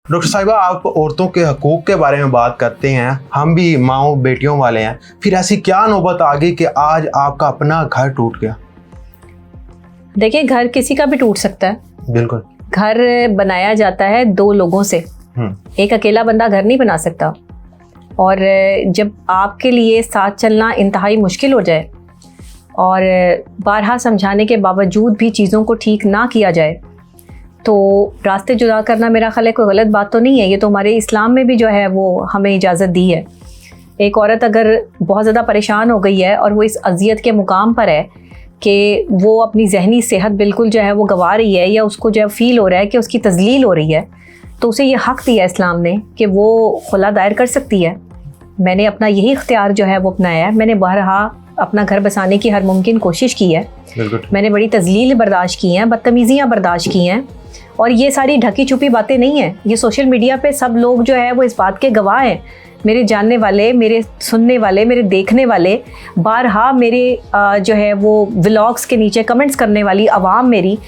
Doctor साहिबा, आप औरतों के हकूक के बारे में बात करते हैं, हम भी माओ बेटियों वाले हैं, फिर ऐसी क्या नौबत आ गई कि आज आपका अपना घर टूट गया? देखिए, घर किसी का भी टूट सकता है। बिल्कुल। घर बनाया जाता है दो लोगों से, एक अकेला बंदा घर नहीं बना सकता। और जब आपके लिए साथ चलना इंतहाई मुश्किल हो जाए और बारहा समझाने के बावजूद भी चीज़ों को ठीक ना किया जाए तो रास्ते जुदा करना मेरा ख्याल है कोई गलत बात तो नहीं है। ये तो हमारे इस्लाम में भी जो है वो हमें इजाज़त दी है। एक औरत अगर बहुत ज़्यादा परेशान हो गई है और वो इस अज़ियत के मुकाम पर है कि वो अपनी जहनी सेहत बिल्कुल जो है वो गंवा रही है या उसको जो है फ़ील हो रहा है कि उसकी तज़लील हो रही है, तो उसे ये हक़ दिया इस्लाम ने कि वो खुला दायर कर सकती है। मैंने अपना यही इख्तियार जो है वो अपनाया है। मैंने बहरहा अपना घर बसाने की हर मुमकिन कोशिश की है। मैंने बड़ी तज़लील बर्दाश्त की हैं, बदतमीज़ियाँ बर्दाश्त की हैं, और ये सारी ढकी छुपी बातें नहीं हैं। ये सोशल मीडिया पे सब लोग जो है वो इस बात के गवाह हैं। मेरे जानने वाले, मेरे सुनने वाले, मेरे देखने वाले, बारहा मेरे जो है वो व्लॉग्स के नीचे कमेंट्स करने वाली आवाम मेरी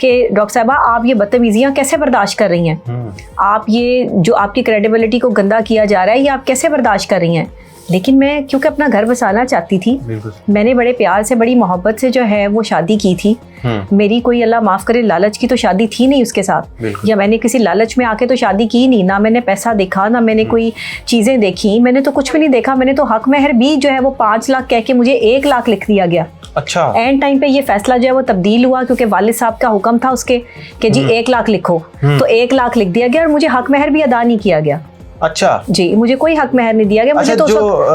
कि डॉक्टर साहिबा आप ये बदतमीज़ियाँ कैसे बर्दाश्त कर रही हैं, आप ये जो आपकी क्रेडिबिलिटी को गंदा किया जा रहा है ये आप कैसे बर्दाश्त कर रही हैं। लेकिन मैं क्योंकि अपना घर बसाना चाहती थी, मैंने बड़े प्यार से बड़ी मोहब्बत से जो है वो शादी की थी। मेरी कोई अल्लाह माफ़ करे लालच की तो शादी थी नहीं उसके साथ, या मैंने किसी लालच में आके तो शादी की नहीं। ना मैंने पैसा देखा, ना मैंने कोई चीज़ें देखी, मैंने तो कुछ भी नहीं देखा। मैंने तो हक महर भी जो है वो 5 लाख कह के मुझे 1 लाख लिख दिया गया। अच्छा। एंड टाइम पे ये फैसला जो है वो तब्दील हुआ क्योंकि वालिद साहब का हुक्म था उसके कि जी 1 लाख लिखो, तो 1 लाख लिख दिया गया और मुझे हक महर भी अदा नहीं किया गया। अच्छा जी, मुझे कोई हक महर नहीं दिया गया। मुझे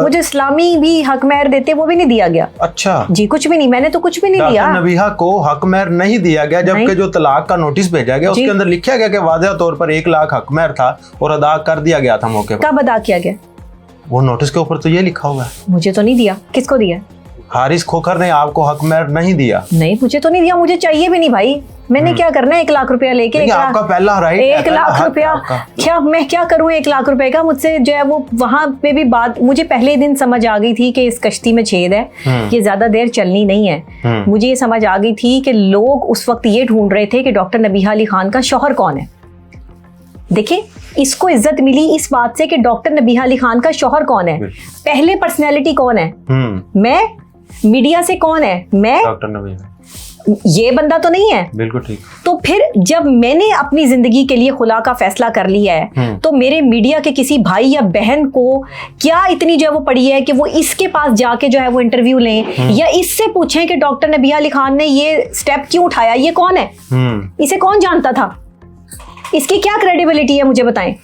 मुझे इस्लामी भी हक महर देते वो भी नहीं दिया गया। अच्छा जी, कुछ भी नहीं, मैंने तो कुछ भी नहीं दिया। नबीहा को हक महर नहीं दिया गया, जबकि जो तलाक का नोटिस भेजा गया उसके अंदर लिखा गया कि वाज़ेह तौर पर 1 लाख हक महर था और अदा कर दिया गया था मौके पर। कब अदा किया गया? वो नोटिस के ऊपर तो ये लिखा हुआ है। मुझे तो नहीं दिया। किसको दिया? हारिस खोखर ने आपको हक महर नहीं दिया। नहीं, मुझे तो नहीं दिया, मुझे चाहिए भी नहीं भाई। मैंने क्या करना है 1 लाख रुपया लेके? आपका पहला राइट 1 लाख रुपया क्या मैं क्या करूं 1 लाख रुपए का? मुझसे जो है वो वहां पे भी बात मुझे पहले दिन समझ आ गई थी कि इस कश्ती में छेद है, ये ज्यादा देर चलनी नहीं है। मुझे ये समझ आ गई थी कि लोग उस वक्त ये ढूंढ रहे थे कि डॉक्टर नबीहा अली खान का शौहर कौन है। देखिए, इसको इज्जत मिली इस बात से कि डॉक्टर नबीहा अली खान का शौहर कौन है। पहले पर्सनैलिटी कौन है? मैं। मीडिया से कौन है? मैं। डॉक्टर नबीहा। ये बंदा तो नहीं है। बिल्कुल ठीक। तो फिर जब मैंने अपनी जिंदगी के लिए खुला का फैसला कर लिया है तो मेरे मीडिया के किसी भाई या बहन को क्या इतनी जो है वो पड़ी है कि वो इसके पास जाके जो है वो इंटरव्यू लें या इससे पूछें कि डॉक्टर नबीहा अली खान ने ये स्टेप क्यों उठाया, ये कौन है, इसे कौन जानता था, इसकी क्या क्रेडिबिलिटी है, मुझे बताएं।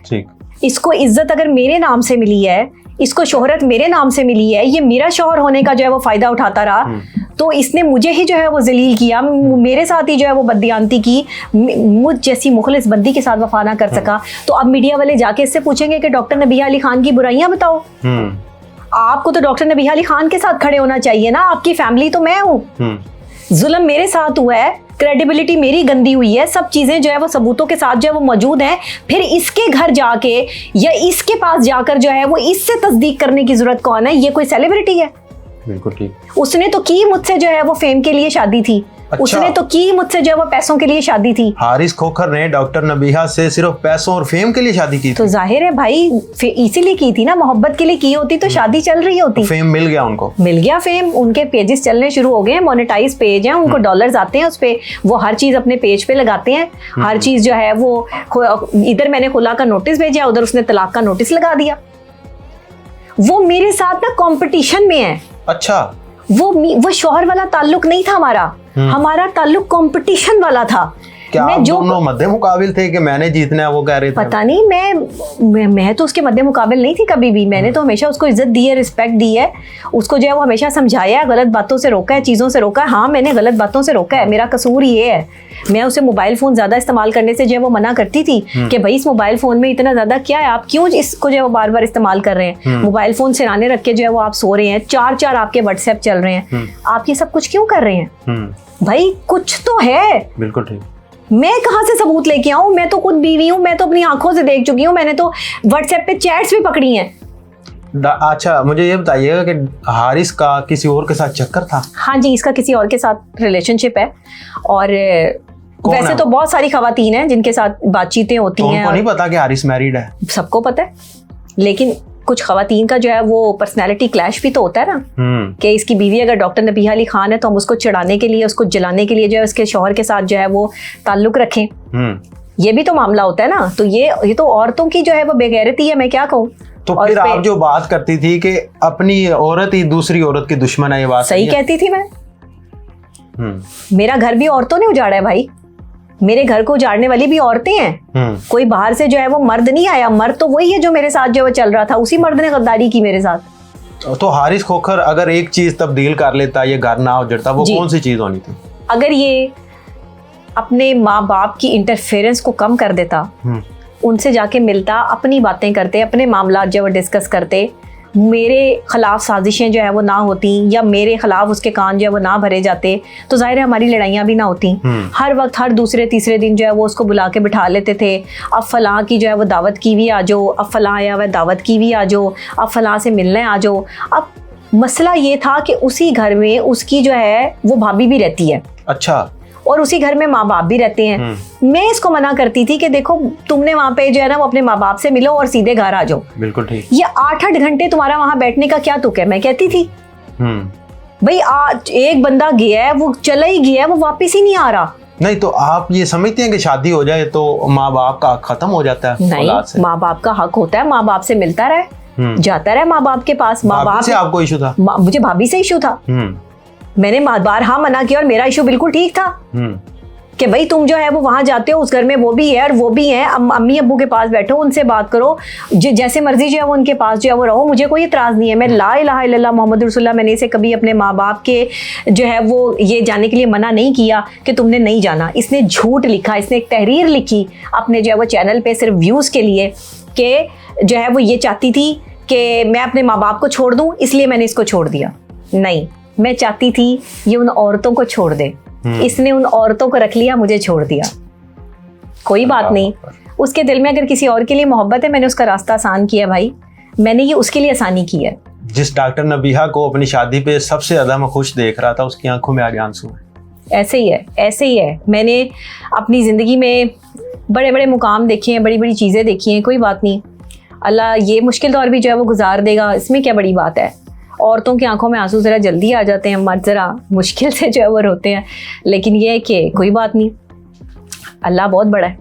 ठीक। इसको इज्जत अगर मेरे नाम से मिली है, इसको शोहरत मेरे नाम से मिली है, ये मेरा शौहर होने का जो है वो फायदा उठाता रहा, तो इसने मुझे ही जो है वो जलील किया, मेरे साथ ही जो है वो बददियानती की, मुझ जैसी मुखलिस बंदी के साथ वफा ना कर सका। तो अब मीडिया वाले जाके इससे पूछेंगे कि डॉक्टर नबीहा अली खान की बुराइयां बताओ। आपको तो डॉक्टर नबीहा अली खान के साथ खड़े होना चाहिए ना, आपकी फैमिली तो मैं हूँ, जुल्म मेरे साथ हुआ है, क्रेडिबिलिटी मेरी गंदी हुई है, सब चीजें जो है वो सबूतों के साथ जो है वो मौजूद हैं। फिर इसके घर जाके या इसके पास जाकर जो है वो इससे तस्दीक करने की जरूरत कौन है? ये कोई सेलिब्रिटी है? बिल्कुल ठीक। उसने तो की मुझसे जो है वो फेम के लिए शादी थी। अच्छा। उसने तो की मुझसे जो है वो पैसों के लिए शादी थी। हारिस खोखर ने डॉक्टर नबीहा से सिर्फ पैसों और फेम के लिए शादी की थी। तो जाहिर है भाई इसीलिए की थी ना, मोहब्बत के लिए की होती तो शादी चल रही होती। तो फेम मिल गया उनको, मिल गया फेम, उनके पेजेस चलने शुरू हो गए हैं, मोनेटाइज पेज हैं, उनको डॉलर्स आते हैं उस पे, वो हर चीज अपने पेज पे लगाते हैं। हर चीज जो है वो इधर मैंने खुला का नोटिस भेजा, उधर उसने तलाक का नोटिस लगा दिया। वो मेरे साथ ना कंपटीशन में है। अच्छा। वो शौहर वाला ताल्लुक नहीं था हमारा, हमारा ताल्लुक कंपटीशन वाला था। क्या मैं जो दोनों मध्य मुकाबिल थे कि मैंने जीतना है, वो कह रहे थे? पता नहीं, मैं तो उसके मध्य मुकाबिल नहीं थी कभी भी। मैंने तो हमेशा उसको इज्जत दी है, रिस्पेक्ट दी है, उसको जो है वो हमेशा समझाया है, गलत बातों से रोका है, चीज़ों से रोका है। हाँ, मैंने गलत बातों से रोका है, मेरा कसूर ये है। मैं उसे मोबाइल फ़ोन ज़्यादा इस्तेमाल करने से जो है वो मना करती थी कि भाई इस मोबाइल फ़ोन में इतना ज़्यादा क्या है, आप क्यों इसको जो है वो बार बार इस्तेमाल कर रहे हैं? मोबाइल फ़ोन सिराने रख के जो है वो आप सो रहे हैं, 4 आपके व्हाट्सएप चल रहे हैं, आप ये सब कुछ क्यों कर रहे हैं? भाई कुछ तो है। बिल्कुल ठीक। मैं कहाँ से सबूत लेके आऊँ? मैं तो खुद बीवी हूँ, मैं तो अपनी आंखों से देख चुकी हूँ, मैंने तो व्हाट्सएप पे चैट्स भी पकड़ी हैं। अच्छा, मुझे ये बताइएगा कि हारिस का किसी और के साथ चक्कर था? हाँ जी, इसका किसी और के साथ रिलेशनशिप है और कौन वैसे है तो वो? बहुत सारी खवातीन हैं जिनके साथ बातचीतें होती तो हैं। उनको नहीं पता कि हारिस मैरिड है? सबको पता है, लेकिन कुछ खवातीन का जो है वो पर्सनैलिटी क्लैश भी तो होता है ना, कि इसकी बीवी अगर डॉक्टर नबीहा अली खान है तो हम उसको चिढ़ाने के लिए, उसको जलाने के लिए जो है उसके शौहर के साथ जो है वो ताल्लुक रखें। ये भी तो मामला होता है ना। तो ये तो औरतों की जो है वो बेगैरती है, मैं क्या कहूँ। तो फिर आप जो बात करती थी कि अपनी औरत ही दूसरी औरत की दुश्मन है, ये बात सही कहती थी मैं। मेरा घर भी औरतों ने उजाड़ा है भाई, मेरे घर को उजाड़ने वाली भी औरतें हैं। कोई बाहर से जो है वो मर्द नहीं आया, मर्द तो वही है जो मेरे साथ जो है चल रहा था, उसी मर्द ने गद्दारी की मेरे साथ। तो हारिस खोखर अगर एक चीज तब्दील कर लेता, ये घर ना उजड़ता, वो कौन सी चीज होनी थी? अगर ये अपने माँ बाप की इंटरफेरेंस को कम कर देता, उनसे जाके मिलता, अपनी बातें करते, अपने मामला जो है डिस्कस करते, मेरे खिलाफ साजिशें जो है वो ना होती, या मेरे खिलाफ उसके कान जो है वो ना भरे जाते, तो जाहिर है हमारी लड़ाइयाँ भी ना होती। हर वक्त हर दूसरे तीसरे दिन जो है वो उसको बुला के बिठा लेते थे। अब फलां की जो है वो दावत की भी आ जाओ, अब फलां आया हुआ दावत की भी आ जाओ, अब फलां से मिलने आ जाओ। अब मसला ये था कि उसी घर में उसकी जो है वो भाभी भी रहती है। अच्छा। और उसी घर में माँ बाप भी रहते हैं। मैं इसको मना करती थी कि देखो तुमने वहां पे जो है ना वो अपने माँ बाप से मिलो और सीधे घर आ जाओ। बिल्कुल ठीक। ये 8-8 घंटे तुम्हारा वहां बैठने का क्या तुक है, मैं कहती थी। भाई आज एक बंदा गया है, वो चला ही गया है, वो वापस ही नहीं आ रहा। नहीं तो आप ये समझते हैं कि शादी हो जाए तो माँ बाप का हक खत्म हो जाता है? नहीं, माँ बाप का हक होता है, माँ बाप से मिलता रहे, जाता रहे माँ बाप के पास। माँ बाप से आपको इशू था? मुझे भाभी से इशू था। मैंने बार हाँ मना किया और मेरा इशू बिल्कुल ठीक था कि भाई तुम जो है वो वहां जाते हो, उस घर में वो भी है और वो भी है, अम्मी अब्बू के पास बैठो, उनसे बात करो, जैसे मर्जी जो है वो उनके पास जो है वो रहो, मुझे कोई इतराज नहीं है। मैं ला इलाहा इल्लल्लाह मोहम्मद रसूलुल्लाह, मैंने इसे कभी अपने माँ बाप के जो है वो ये जाने के लिए मना नहीं किया कि तुमने नहीं जाना। इसने झूठ लिखा, इसने एक तहरीर लिखी अपने जो है वो चैनल पे सिर्फ व्यूज़ के लिए, कि जो है वो ये चाहती थी कि मैं अपने माँ बाप को छोड़ दूँ, इसलिए मैंने इसको छोड़ दिया। नहीं, मैं चाहती थी ये उन औरतों को छोड़ दे, इसने उन औरतों को रख लिया, मुझे छोड़ दिया। कोई बात नहीं, उसके दिल में अगर किसी और के लिए मोहब्बत है, मैंने उसका रास्ता आसान किया भाई, मैंने ये उसके लिए आसानी की है। जिस डॉक्टर नबीहा को अपनी शादी पे सबसे ज्यादा मैं खुश देख रहा था, उसकी आंखों में आज आंसू है। ऐसे ही है, ऐसे ही है। मैंने अपनी ज़िंदगी में बड़े बड़े मुकाम देखे हैं, बड़ी बड़ी चीज़ें देखी हैं, कोई बात नहीं, अल्लाह ये मुश्किल दौर भी जो है वो गुजार देगा, इसमें क्या बड़ी बात है। औरतों की आंखों में आंसू ज़रा जल्दी आ जाते हैं, मर्द ज़रा मुश्किल से जो है वो रोते हैं, लेकिन ये है कि कोई बात नहीं, अल्लाह बहुत बड़ा है,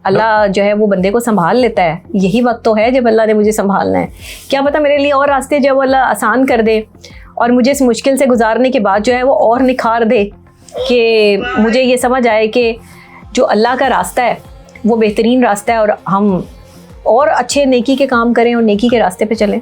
अल्लाह जो है वो बंदे को संभाल लेता है। यही वक्त तो है जब अल्लाह ने मुझे संभालना है। क्या पता मेरे लिए और रास्ते जो है वो अल्लाह आसान कर दे और मुझे इस मुश्किल से गुजारने के बाद जो है वो और निखार दे, कि मुझे ये समझ आए कि जो अल्लाह का रास्ता है वो बेहतरीन रास्ता है और हम और अच्छे नेकी के काम करें और नेकी के रास्ते पे चलें।